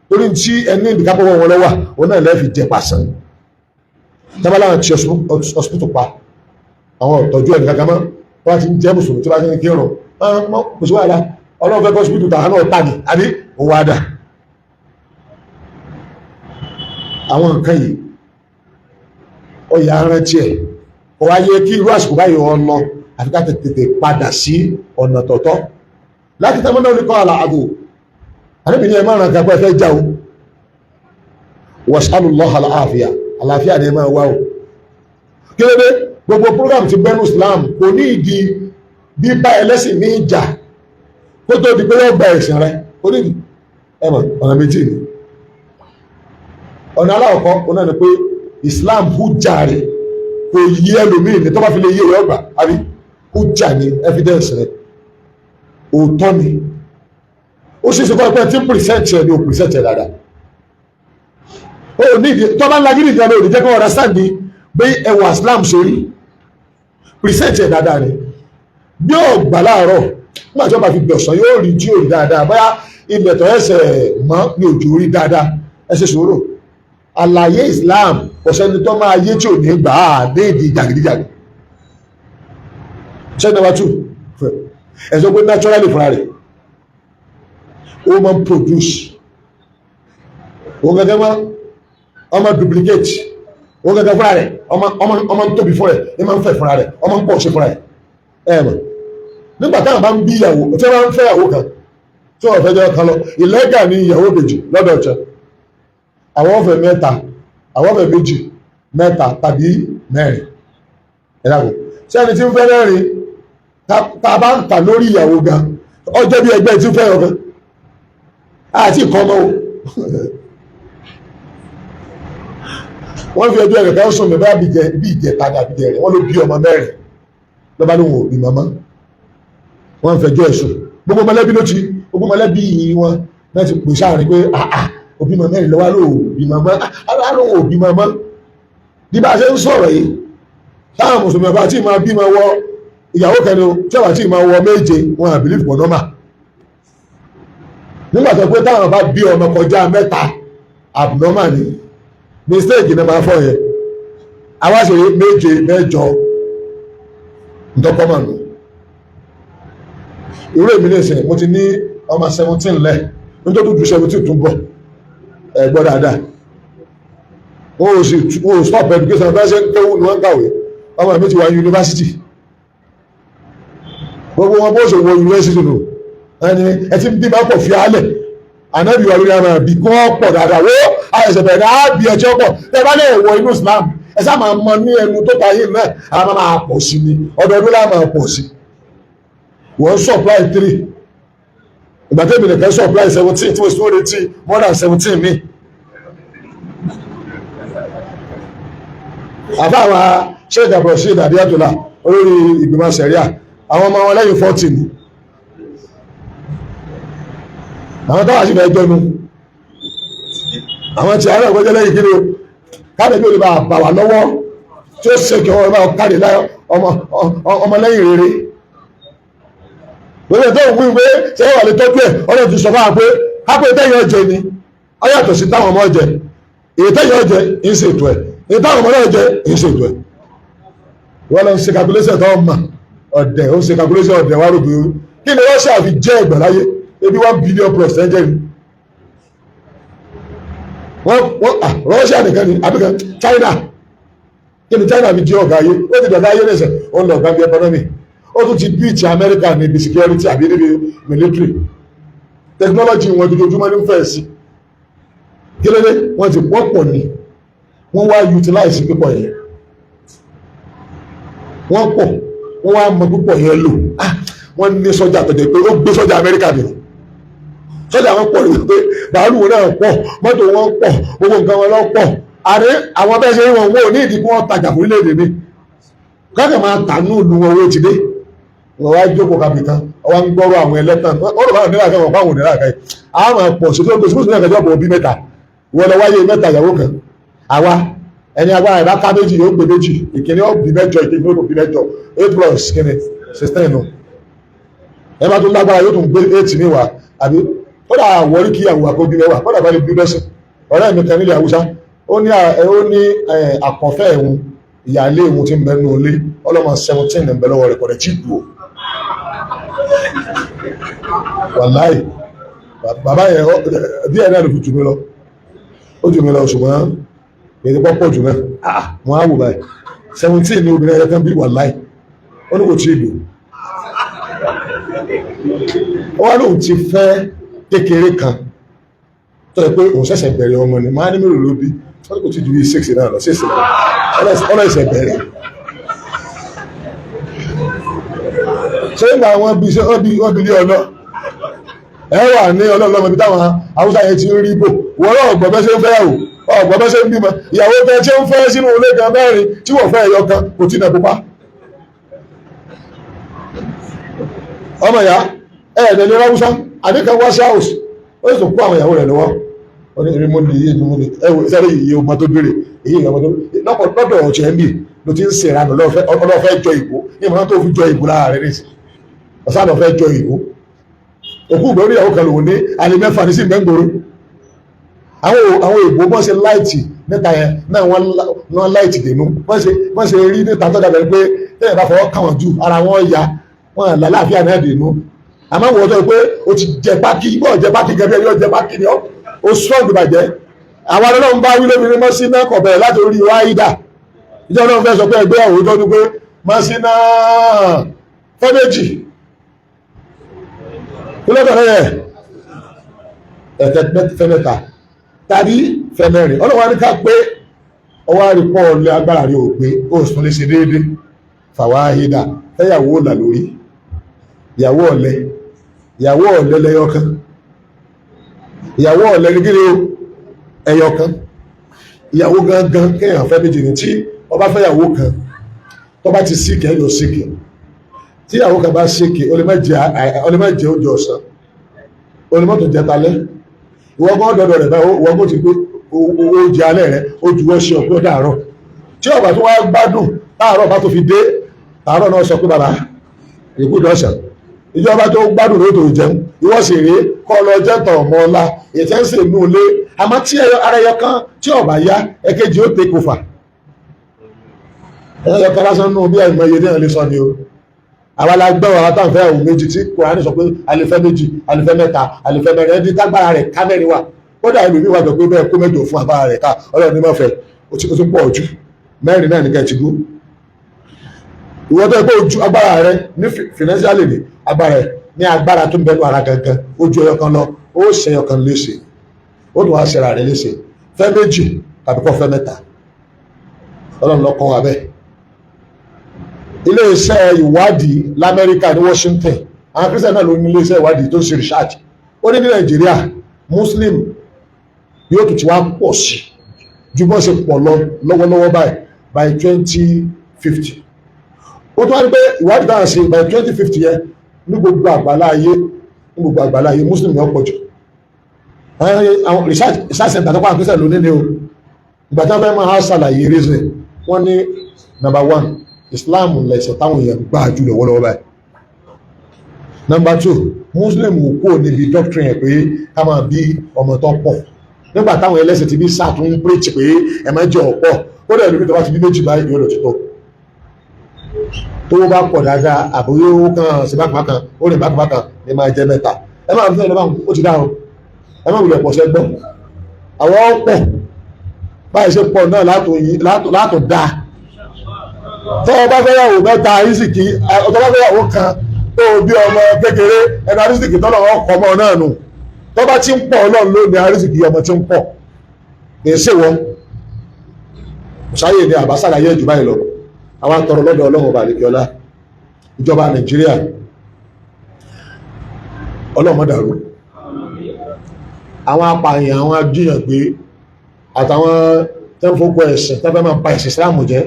torí tí ẹni ìdí kápọ̀ wọn lọ́wà wọn náà lẹ́fì jẹ pàṣán tábàláwọn tí hospital pa àwọn ọ̀tọ́jú ẹni kankan mọ́ wọ́n ti ń jẹ́ mùsùlùmí tí wọ́n ti ń kírun mọ́ mùsùlùmí àdá ọlọ́run fẹ́ hospital tàà náà tàní àbí òun wá dà àwọn nǹkan yìí ọ̀yà arántí ẹ̀ kò wá yẹ kí irú àsìkò báyìí wọn lọ àfi ká tètè padà sí ọ̀nà tọ̀tọ̀ láti tẹ́mọ́ náà ní kọ́ àlàáfò àníbi ní ẹ máa ràn kápẹ́ fẹ́ já o wasallallahu àlàáfíà àlàáfíà ni ẹ máa wá o kí ló dé gbogbo program ti bẹ́nu Islam kò ní ìdí bíbá ẹlẹ́sìn ní ìjà kó tó di pé yóò gba ẹ̀sìn rẹ kò ní ìdí ẹ̀mọ̀ ọ̀nà méjì ni ọ̀nà aláwọ̀kọ́ ọ̀nà ni pé Islam hú jàre kò yí ẹlòmíì ní tó bá fi lè yé rẹ̀ ọgbà àbí ó jà ní evidence rẹ̀ òótọ́ ni ó ṣe é ṣe kọ́ pé tí present ẹ̀ ni ò present ẹ̀ dáadáa ó ní ìdí tó bá ń lagídí ìdí ọ̀nà òdìjẹ́ kí wọ́n understand ní bí ẹwà Islam ṣe rí present ẹ̀ dáadáa ni bí ó gbà láàárọ̀ nígbà tí wọ́n bá fi gbọ̀sán yóò rí tí ò rí dáadáa bóyá ilẹ̀ tó ẹsẹ̀ mọ́ ní òjò rí dáadáa ẹ ṣe sùúrù àlàyé Islam ọ̀sẹ́ni tó máa yé tí ò ní gbà á ní ìdí jàgídíjàgì ṣe number 2 ẹ̀sọ́ pé naturally fúnra rẹ̀ ó máa ń produce òun gẹ́gẹ́ ọmọ duplicate òun gẹ́gẹ́ fúnra rẹ̀ ọmọ ń tóbi fún rẹ̀ ní máa ń fẹ̀ fúnra rẹ̀ ọmọ ń pọ̀ sí fúnra rẹ̀ ẹ̀mọ̀ nígbà táwọn bá ń bí ìyàwó tí wọ́n ń fẹ́ ìyàwó kan tí wọ́n fẹ́ jẹ́ kan lọ ìlẹ́gà ní ìyàwó kejì lọ́dọ̀ ọ̀tẹ̀ àwọn ọ̀fẹ́ mẹ́ta àwọn ọ̀fẹ́ méjì mẹ́ta tàbí mẹ́rin ẹ̀dàgbò sẹ́ni tí ń fẹ́ mẹ́rin ta bá ń tà lórí ìyàwó gan ọjọ́ bí ẹgbẹ́ tí ń fẹ́ ọ̀kan àti ìkọ́mọ́ o wọ́n fi ẹjọ́ ẹ̀rẹ̀kẹ́ sùn mẹ́bẹ́ bí ìjẹta dàbí ẹ̀rẹ̀ wọ́n ló bí ọmọ mẹ́rin lọ́ba ló wọ̀ bí mọ́mọ́ wọ́n fẹjọ́ ẹ̀sùn gbogbo mọ̀lẹ́bí ló ti gbogbo mọ̀lẹ́bí wọn náà ti pè sáàrin pé òbí mọ̀ mẹ́rin lọ́wọ́ ló bí mọ́mọ́ aláàrùn òbí mọ́mọ́ bí bá ṣe ń sọ̀rọ̀ yìí táwọn mùsùlùmí ọba tí máa bí máa wọ ìyàwó kẹni o tí wà tí máa wọ méje wọn à bìlífù pọ̀ nọ́mà nígbà tó pé táwọn bá bí ọmọ kọjá mẹ́ta abnormal ni mistake ní máa fọ́ yẹn àwọn àṣeyẹ méje mẹ́jọ ntọ́kọ́mọ̀ nù irú èmi ní ìsìn mo ti ní ọmọ 17 lẹ̀ nítorí ju 17 tún bọ̀ ẹ̀gbọ́n dáadáa wọ́n ò stop education bá ṣe ń kéwù ní wọ́n kàwé ọmọ mi ti wà yunifásitì gbogbo wọn bó ṣe wọ yunifásitì nù ẹni ẹtí bí bá pọ̀ fi álẹ̀ ànábì wà lórí àmà bí kí wọ́n pọ̀ dáadáa wó àìsàn bẹ̀rẹ̀ náà bí ẹjọ́ pọ̀ ẹ bá lè wọ inú Islam ẹ sá máa mọ ní ẹnu tó ta yìí náà a máa pọ̀ sí ni ọdọọdún láà máa pọ̀ sí wọ́n supply 3 ìgbà tẹ́mi nìkan supply 17 tí wọ́n sì wọ́n retí more than 17 mi. àfáàwà sheikh abdulrasheed adiyatola olórí ìgbìmọ̀ sẹ̀ríà àwọn ọmọ wọn lẹ́yìn 14 ni àwọn táwà sí fẹ́ jọnu àwọn tí àárẹ̀ ìgbẹ́jẹ́ lẹ́yìn kiri káàdé bí olùbá bà wà lọ́wọ́ tí ó ṣe kí wọ́n bá káàdé láyọ̀ ọmọ lẹ́yìn rere lórí ẹ̀tọ́ òun wípé ṣe wà lè tọ́jú ẹ̀ ọ̀rẹ́ ti sọ fáwọn pé hápẹ́ tẹ́yìn ọjẹ́ ni ó yàtọ̀ sí táwọn ọmọ ọjẹ́ èyí tẹ́yìn ọjẹ́ ń ṣe ètò ẹ̀ èyí táwọn ọmọ náà jẹ́ ń ṣe ètò ẹ̀ wọ́n lọ ń ṣe calculation tó ọmọ ọ̀dẹ̀ ó ń ṣe calculation ọ̀dẹ̀ wá rògbò kí ni wọ́n ṣàfi jẹ́ ẹgbẹ̀ láyé ebi 1 billion plus ẹjẹ́ ni Russia nìkan ni àbíkan China kí ni China fi jẹ́ ọ̀gá ayé ó ti dọ̀gá ayé nìṣẹ́ ó ń lọ ọ̀gá bí economy ó tún ti beat America níbi security àbí níbi military technology wọn dojoojúmọ́ ní fẹ́ sí kí ló dé wọ́n ti pọ̀ ní wọ́n wá utilize pípọ̀ yẹn wọ́n pọ̀ wọ́n wá mọ pípọ̀ yẹn lò wọ́n ní sọ́jà tọ̀jẹ̀ pé ó gbé sọ́jà Amẹ́ríkà nìyẹn sọ́jà wọn pọ̀ ní pé bàálù wọn náà pọ̀ mọ́tò wọn pọ̀ gbogbo nǹkan wọn lọ pọ̀ àrí àwọn bẹ́ẹ̀ ṣe wọn ò ní ìdí kí wọ́n tajà fún orílẹ̀-èdè mi káàkiri máa tà ní ìlú wọn owó ti dé wọn wá jókòó kàbìkan wọn ń gbọ́rọ̀ àwọn ẹlẹ́tàn ọ̀rọ̀ báwọn nílà kan wọn báwọn nílà kan yìí àwọn máa pọ̀ sí tó gbèsè mùsùlùmí ẹ̀kẹ́jọ́ bọ̀ bí mẹ́ta wọn lọ wáyé mẹ́ta ìyàwó kan àwa ẹni agbára ìbá ká méjì yóò gbé méjì ìkíní ó bí mẹ́jọ ìkíní ó bí mẹ́jọ 8 plus kíni 16 nù ẹ bá tún lágbára yóò tún gbé 8 ní wa àbí kódà wọrí kí àwọn àkóbí mẹ́wàá kódà bá lè bí bẹ́sẹ̀ ọ̀rẹ́ mi kan nílẹ̀ Haúsá ó ní àkọ́fẹ́ ẹ̀hún ìyáálé ìhun tí ń bẹ nínú ilé ọlọ́mọ 17 ní ń bẹ lọ́wọ́ rẹ̀ kọ̀dẹ̀ tí ìlú wàláì bàbá yẹn bí ẹ̀ náà lè fi jù mí lọ ó jù mí lọ ṣùgbọ́n èdè pọ́pọ̀ jù náà wọ́n á wò báyìí 17 ní obìnrin ẹ̀yẹ kan bí wàláì ó ní kò tí ìlú ó wá lóun ti fẹ́ kékeré kan tó yẹ pé òun ṣẹ̀ṣẹ̀ bẹ̀rẹ̀ ọmọ ni máa ní mélòó ló bí wọ́n kò tí ju bí 6 náà lọ 6 náà ọlọ́ọ̀ṣẹ̀ bẹ̀rẹ̀ ṣé ń gba àwọn bí ṣe wọ́n bí ní ọlọ́ ẹ wà ní ọlọ́ọ̀lọ́mọ bí táwọn Haúsá yẹn ti ń rí bò wọ́n náà ọ̀gbọ̀n bẹ́ ṣe ń fẹ́ ọ̀gbọ̀n bẹ́ ṣe ń bímọ ìyàwó tẹ́ ṣe ń fẹ́ sínú ilé gan mẹ́rin tí wọ́n fẹ́ ẹyọ kan kò tí nà pupa ọmọ ìyá ẹ̀ẹ́dẹ̀ ní ráwúsá àdékan wá sí house ó sì tún kó àwọn ìyàwó rẹ̀ lọ́wọ́ ó ní èmi mo ní iye mo ní ẹwọ sáré iye ọmọ tó béèrè èyí ìyàwó tó lọ́dọ̀ ọ̀chẹ́ ń bì ló ti ń ṣe ìranù ọlọ́fẹ́ jọ ìbò ní ìmọ̀ tó fi jọ ìbò lára rẹ̀ nìsí ọ̀sán ọ̀fẹ́ jọ ìbò òkú ìgbà oníyàwó kan lòun ní alẹ́ mẹ́fà ní sí mẹ́ngbòrò àwọn ìbò bọ́n ṣe láìtì níta yẹn náà wọ́n láìtì dènú wọ́n ṣe rí níta tó dàbẹ̀ pé tẹ́yẹ̀ bá fọwọ́ kàn wọ́n jù ara wọn ya wọn lálàáfíà náà dènú àmọ́ wọ́n tó pé o ti jẹ pákí bọ́ọ̀ jẹ pákí gẹ́gẹ́ bí ó jẹ pákí ni ó strong bàjẹ́ àwọn ọlọ́run bá wí lóbìnrin mọ́ sí náà kọ̀ bẹ̀rẹ̀ láti orí wáyídà ìjọ náà fẹ́ sọ pé ẹgbẹ́ àwọn tó ní pé mọ́ sí náà fẹ́ méjì kílọ́dọ̀ rẹ̀ ẹ̀tẹ́ fẹ́ mẹ́ta tàbí fẹ́ mẹ́rin ọlọ́wọ́ ní ká pé ọwọ́ àrípọ̀ ọ̀lẹ́ agbára rí ò pé ó sùn lè ṣe déédé fàwáhídà fẹ́yàwó ọ̀là lórí ìyàwó ọ̀lẹ́ lẹ́yọkan ìyàwó ọ̀lẹ́ ní kíni ẹyọkan ìyàwó gangan kéèyàn fẹ́ méjì ní tí ọba fẹ́yàwó kan tó bá ti síkì ẹ̀yọ síkì tí ìyàwó kan bá síkì ó lè má jẹ oúnjẹ ọ̀sán ó lè má tó jẹ talẹ́ ìwọ́gbọ́n dọ̀dọ̀ rẹ̀ báyìí ìwọ́gbọ́n ti gbé oúnjẹ alẹ́ rẹ̀ ó ju wọ́n ṣe ọ̀pẹ́ dàárọ̀ tí ọba tó wá gbádùn láàárọ̀ bá tó fi dé àárọ̀ náà sọ pé bàbá ìkú dọ̀sán ìjọba tó gbádùn ló tó jẹun ìwọ́ sì rí kọ́ lọ jẹ́tọ̀ ọmọ ọlá ìtẹ́ ń sè nú ilé àmọ́ tí ara ẹyọ kan tí ọba yá ẹ̀kejì ó take over ẹyọ kan lásán nù bí àìmọ̀ iye náà lè sọ ni o àwa la gbọ́ àwọn táwọn fẹ́ òun méjì tí Kùránì sọ pé alẹ́fẹ́ méjì alẹ́fẹ́ mẹ́ta alẹ́fẹ́ mẹ́rin ẹni tágbára rẹ̀ ká mẹ́rin wà kódà ìlú mi wà jọ pé bẹ́ẹ̀ kó mẹ́jọ fún agbára rẹ̀ ká Ọlọ́run ní mọ́fẹ́ ó ti pọ̀ ojú mẹ́rin náà ní kẹ́ ti gbó ìwọ́n tó yẹ pé ojú agbára rẹ̀ ní financially ní agbára rẹ̀ ní agbára tó ń bẹnu ara gangan ojú ẹyọ kan lọ ó ṣe ẹyọ kan léṣe ó dùn wá ṣẹra rẹ̀ léṣe fẹ́ méjì tàbí kọ́ fẹ́ mẹ́ta Ọlọ́run ló kọ́ wa bẹ́ẹ̀ ilé-iṣẹ́ ìwádìí l'Amẹ́ríkà ní Washington àwọn Christian náà ló ní ilé-iṣẹ́ ìwádìí tó ń ṣe research ó ní Nàìjíríà Muslim yóò tún ti wá pọ̀ sí ju bọ́n ṣe pọ̀ lọ lọ́wọ́lọ́wọ́ báyìí by 2050 ó tún wá ní pé ìwádìí táwọn ṣe by 2050 yẹn ní gbogbo àgbàlá ayé Muslim yóò pọ̀ jù àwọn research center tó pa àwọn Christian ló ní ni o ìgbà tí wọ́n fẹ́ máa ṣàlàyé reason wọ́n ní number 1 Islam lẹ̀sẹ̀ táwọn èèyàn gbà jù lọ́wọ́lọ́wọ́ báyìí. Number 2, Muslim wò kó níbi doctrine ẹ̀ pé ká máa bí ọmọ tó pọ̀ nígbà táwọn ẹlẹ́sìn ti bí sàtún preach pé ẹ má jẹ́ ọ̀pọ̀ ó dẹ̀ lórí tó bá ti bí méjì báyìí yóò lọ ti tọ́ tó bá pọ̀ dáadáa àbúrò kan sí bákan ó rìn bákan ní máa jẹ́ mẹ́ta ẹ máa fi ẹlẹ́bàá ó ti dáhùn ẹ má wulẹ̀ pọ̀ sẹ́gbọ́ àwọn pọ̀ báyìí ṣe pọ̀ náà látò dáa tó bá fẹ́yàwó mẹ́ta àrísìkí tó bá fẹ́yàwó kan tó bí ọmọ kékeré ẹnu àrísìkí tọ́lọ̀ ọkọ̀ ọmọ náà nù tó bá ti ń pọ̀ Ọlọ́run ló ní àrísìkí ọmọ tí ń pọ̀ èsè wọn ṣáyé ní àbásàlàyé jù báyìí lọ àwọn tọrọ lọ́dọ̀ Ọlọ́run ọba àlekíọlá ìjọba Nàìjíríà Ọlọ́run má dàrú àwọn apààyàn àwọn ajíyàn gbé àtàwọn tẹ́ǹfọ́kọ ẹ̀sìn tẹ́fẹ́ máa ba ẹ̀sìn Islam jẹ́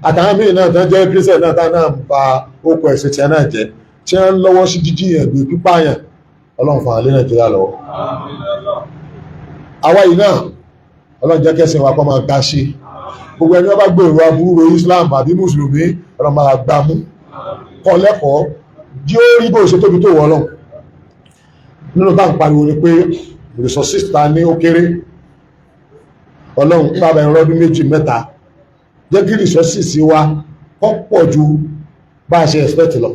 àtàwọn míì náà tán jẹ́ Christian náà tán náà ba okò ẹ̀sìn tí a náà jẹ́ tí wọ́n lọ́wọ́ sí jíjíyàn gbé pípààyàn Ọlọ́run fún alẹ́ Nàìjíríà lọ́wọ́ àwa yìí náà Ọlọ́run jẹ́ kẹ́sìn wa kọ́ máa gbá sí gbogbo ẹni wọ́n bá gbèrò aburú Islam àbí Mùsùlùmí Ọlọ́run máa gbá mú kọ́ lẹ́kọ̀ọ́ jí ó rí bó ṣe tóbi tó wọ́ Ọlọ́run nínú bá ń pariwo ni pé resources ta ní ó kéré Ọlọ́run bàbá ẹ̀rọ ọdún méjì mẹ́ta jẹ́ kí resources wa kọ́ pọ̀ ju bá a ṣe expect lọ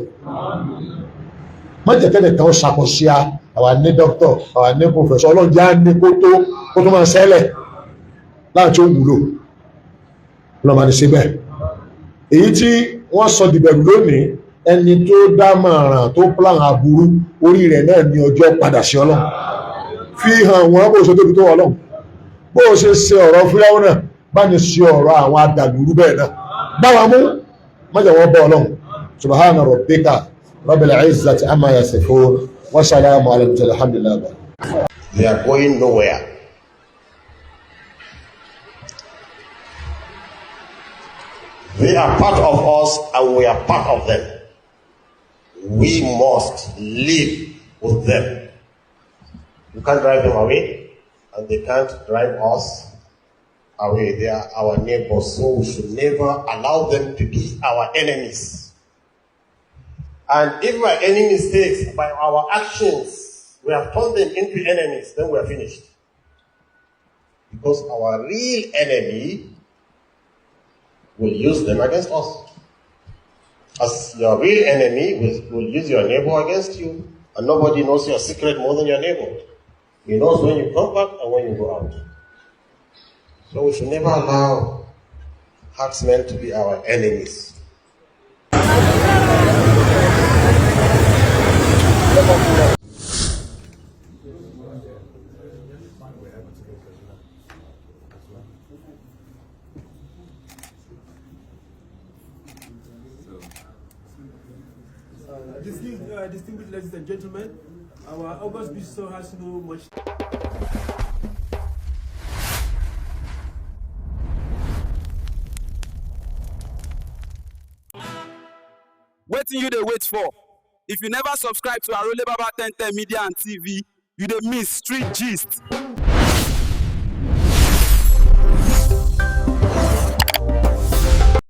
mọ́jẹ̀kẹ́lẹ̀ kan ṣàkọsí àwa ní doctor àwa ní professor Ọlọ́run jẹ́ á ní kó tó máa ṣẹlẹ̀ láti ó wúlò lọ́mọ ní síbẹ̀ èyí tí wọ́n sọ dìbẹ̀rù lónìí ẹni tó dámọ̀ràn tó plan aburú orí rẹ̀ náà ní ọjọ́ padà sí Ọlọ́run fi hàn wọ́n bó ṣe tóbi tó Ọlọ́run bó ṣe ṣe ọ̀rọ̀ fúláwọ́ náà bá ní sí ọ̀rọ̀ àwọn adàlúrú bẹ́ẹ̀ náà báwa mú mọ́jọ̀ wọ́n bọ́ Ọlọ́run subhana rabbika rabbil izzati amma yasifun wa salamun ala al-mursalin alhamdulillah. They are going nowhere. They are part of us and we are part of them. we must live with them. You can't drive them away, and they can't drive us away. They are our neighbors, so we should never allow them to be our enemies. And if by any mistakes, by our actions, we have turned them into enemies, then we are finished. Because our real enemy will use them against us. As your real enemy will use your neighbor against you. And nobody knows your secret more than your neighbor. He knows when you come back and when you go out. So we should never allow herdsmen to be our enemies. Distinguished ladies and gentlemen, our August visitor has no much. Wetin you dey wait for? If you never subscribe to Arole Baba 1010 Media and TV, you dey miss street gist.